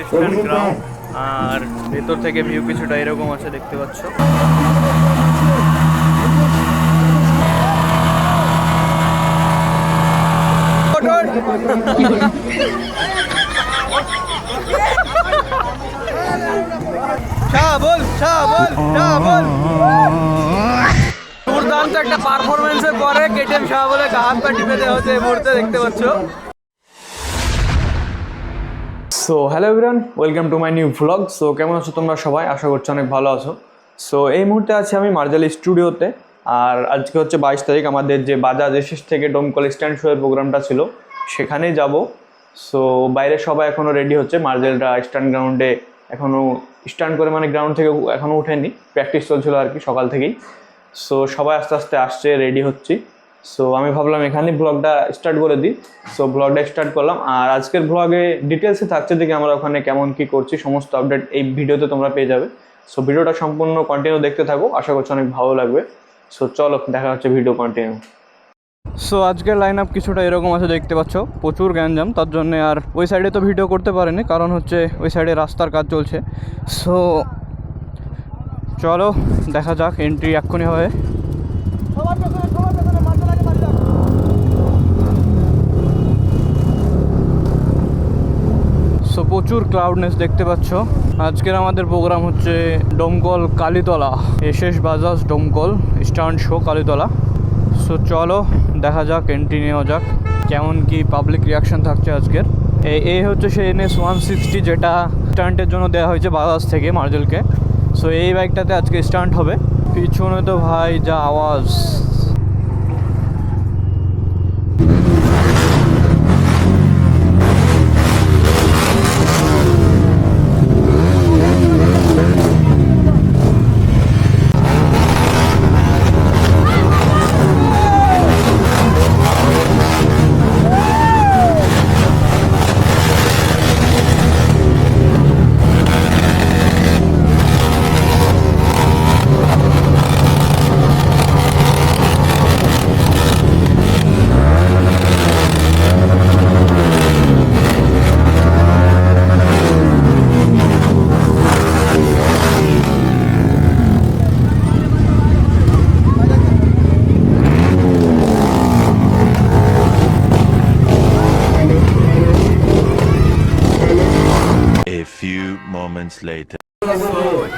Student ground. আর ভেতর থেকে view কিছুটা এরকম আছে, দেখতে পাচ্ছ। দুর্দান্ত একটা পারফরমেন্সের পরে কেটিএম শাহ বলে হাত পা টিপে দেওয়া হচ্ছে এই মুহূর্তে, দেখতে পাচ্ছ। So hello everyone, welcome to my new vlog. So কেমন আছো তোমরা সবাই? আশা করছি অনেক ভালো আছো। সো এই মুহূর্তে আছি আমি মার্জালি স্টুডিওতে। আর আজকে হচ্ছে 22 তারিখ, আমাদের যে বাজাজ এসএস থেকে ডোমকল স্ট্যান্ড শোয়ের প্রোগ্রামটা ছিল সেখানেই যাব। সো বাইরে সবাই এখনও রেডি হচ্ছে, মার্জেলরা স্ট্যান্ড গ্রাউন্ডে এখনও স্ট্যান্ড করে, মানে গ্রাউন্ড থেকে এখনও উঠেনি, প্র্যাকটিস চলছিল আর কি সকাল থেকেই। সো সবাই আস্তে আস্তে আসছে, রেডি হচ্ছি। সো আমি ভাবলাম এখানেই ব্লগটা স্টার্ট করে দিই। সো ব্লগটা স্টার্ট করলাম। আর আজকের ব্লগে ডিটেলসে থাকছে যে আমরা ওখানে কেমন কী করছি, সমস্ত আপডেট এই ভিডিওতে তোমরা পেয়ে যাবে। সো ভিডিওটা সম্পূর্ণ কন্টিনিউ দেখতে থাকো, আশা করছি অনেক ভালো লাগবে। সো চলো দেখা হচ্ছে ভিডিও কন্টিনিউ। সো আজকের লাইন আপ কিছুটা এরকম আছে, দেখতে পাচ্ছ। প্রচুর গ্যাঞ্জাম, তার জন্যে আর ওই সাইডে তো ভিডিও করতে পারিনি, কারণ হচ্ছে ওই সাইডে রাস্তার কাজ চলছে। সো চলো দেখা যাক, এন্ট্রি এক্ষুনি হবে। সো প্রচুর ক্লাউডনেস দেখতে পাচ্ছ। আজকের আমাদের প্রোগ্রাম হচ্ছে ডোমকল কালীতলা, এসএস বাজাজ ডোমকল স্ট্যান্ড শো কালীতলা। সো চলো দেখা যাক, এন্ট্রি নেওয়া যাক, কেমন কি পাবলিক রিয়াকশান থাকছে আজকের। এই হচ্ছে সেই NS 160 যেটা স্টান্টের জন্য দেওয়া হয়েছে বাজাজ থেকে মার্জেলকে। সো এই বাইকটাতে আজকে স্টান্ট হবে। পিছনে তো ভাই যা আওয়াজ!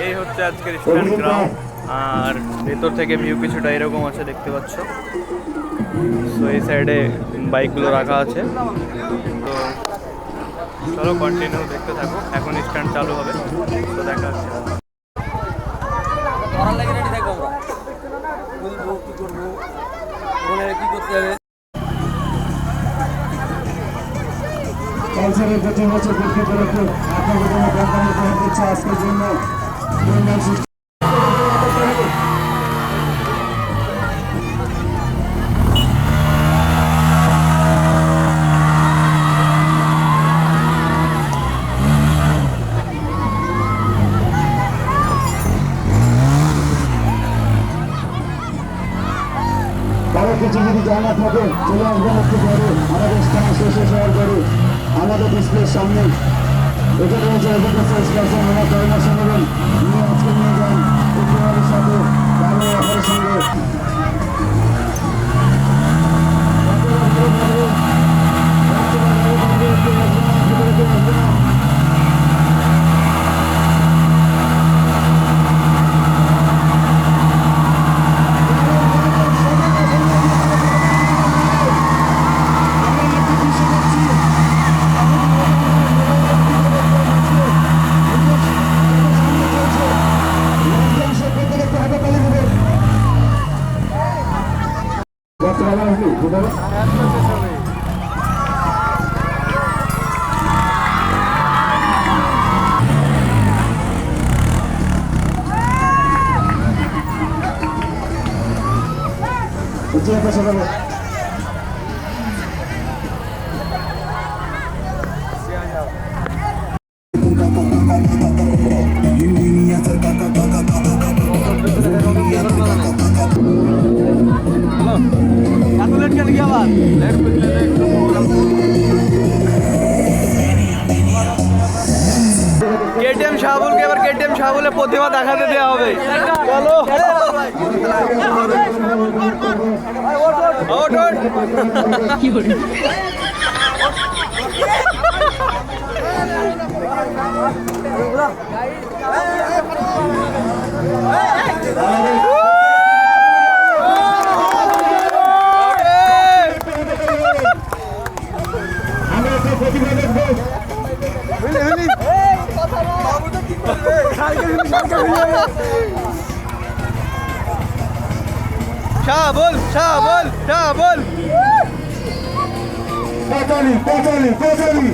এই হচ্ছে আজকের স্ট্যান্ড গ্রাউন্ড। আর ভেতর থেকে ভিউ কিছুটা এরকম আছে, দেখতে পাচ্ছ। সো এই সাইডে বাইকগুলো রাখা আছে। তো চলো কন্টিনিউ দেখতে থাকো, এখন স্ট্যান্ড চালু হবে। তো দেখা হচ্ছে। কালচারের 25 বছর পূর্তি উপলক্ষে আপনাদের জন্য কোম্পানি উপহার দিচ্ছে আজকের জন্য কারো কিছু যদি জানা থাকে চলে আসবেন একটু পরে আমাদের স্থান শেষে শেয়ার করে আমাদের ডিসপ্লের সামনে। এটা রয়েছে করোনা সম্মেলন নিয়ে আজকে নিয়ে যান উপহারের সাথে ভালো অফারের সঙ্গে। কেটিএম শাহাবুলকে এবার কেটিএম শাহাবুলের প্রতিভা দেখাতে দেওয়া হবে। চলো ওঠ, ওঠ। আমরা সব প্রতিভা দেখবো। শাহাবুল, শাহাবুল, শাহাবুল। পচালি পচালি পচালি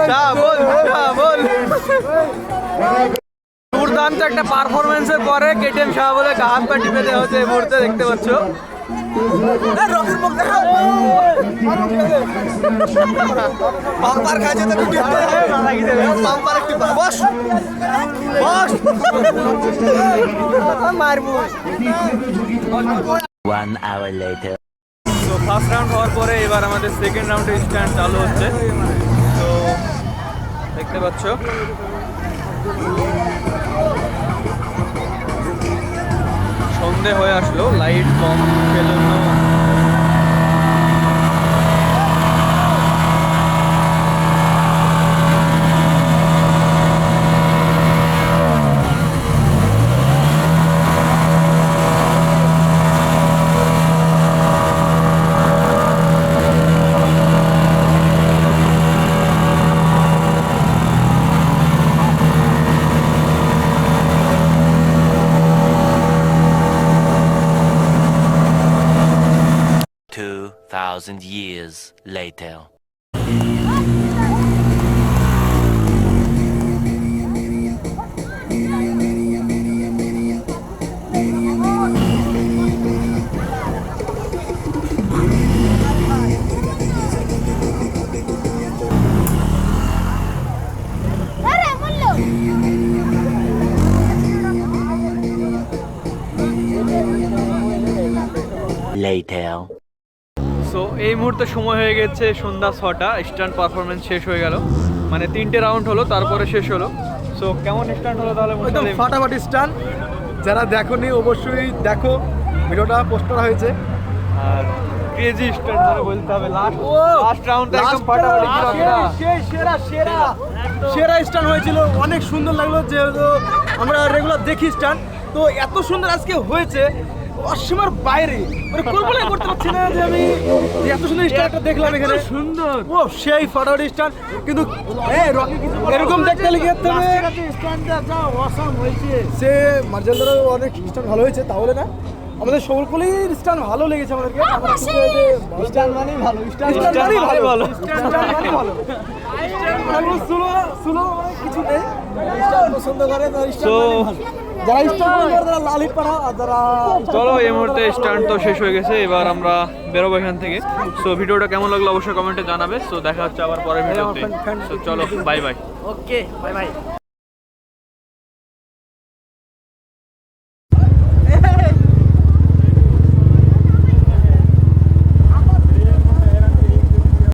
শাহাবুল, শাহাবুল। দুর্দান্ত একটা পারফরমেন্সের পরে কেটিএম শাহাবুলের হাত পা টিপে দেওয়া হচ্ছে এই মুহূর্তে দেখতে পাচ্ছ। One hour later. তো ফার্স্ট রাউন্ড হওয়ার পরে এবার আমাদের সেকেন্ড রাউন্ডের স্ট্যান্ড চালু হচ্ছে। তো দেখতে পাচ্ছ সন্ধে হয়ে আসলো, লাইট কম সেজন্য Thousand years later. Later. So এই মুহূর্তে সময় হয়ে গেছে সন্ধ্যা 6টা। স্ট্যান্ড পারফরমেন্স শেষ হয়ে গেল, মানে 3টে রাউন্ড হলো তারপরে শেষ হলো। সো কেমন স্ট্যান্ড হলো তাহলে? একদম ফাটাফাটি স্টান। যারা দেখোনি অবশ্যই দেখো, ভিডিওটা পোস্ট করা হয়েছে। আর ক্রেজি স্ট্যান্ড ধরে বলতে হবে। লাস্ট রাউন্ডটা একদম ফাটাফাটি ছিল। সেরা সেরা সেরা স্টান হয়েছিল, অনেক সুন্দর লাগলো। যেহেতু আমরা রেগুলার দেখি স্টান, তো এত সুন্দর আজকে হয়েছে অসীমার বাইরে, মানে কল্পনাই করতে পারছি না যে আমি এত সুন্দর স্টারটা দেখলাম এখানে। সুন্দর ও সেই ফাটাফাটি স্টান। কিন্তু এরকম দেখতে লেগে সে মার্জানদারও অনেক স্টান ভালো হয়েছে, তাহলে না আমাদের সকলেই স্টান ভালো লেগেছে আমাদেরকে। স্টান মানেই ভালো, স্টান মানেই ভালো, স্টান মানেই ভালো। কিছু নেই, স্টান পছন্দ করে যারা স্টান যারা লালিত পাড়া আর যারা। চলো এই মুহূর্তে স্ট্যান্ড তো শেষ হয়ে গেছে, এবার আমরা বেরোবো এখান থেকে। সো ভিডিওটা কেমন লাগলো অবশ্যই কমেন্টে জানাবে। সো দেখা হচ্ছে আবার পরের ভিডিওতে। সো চলো bye bye. Okay bye bye.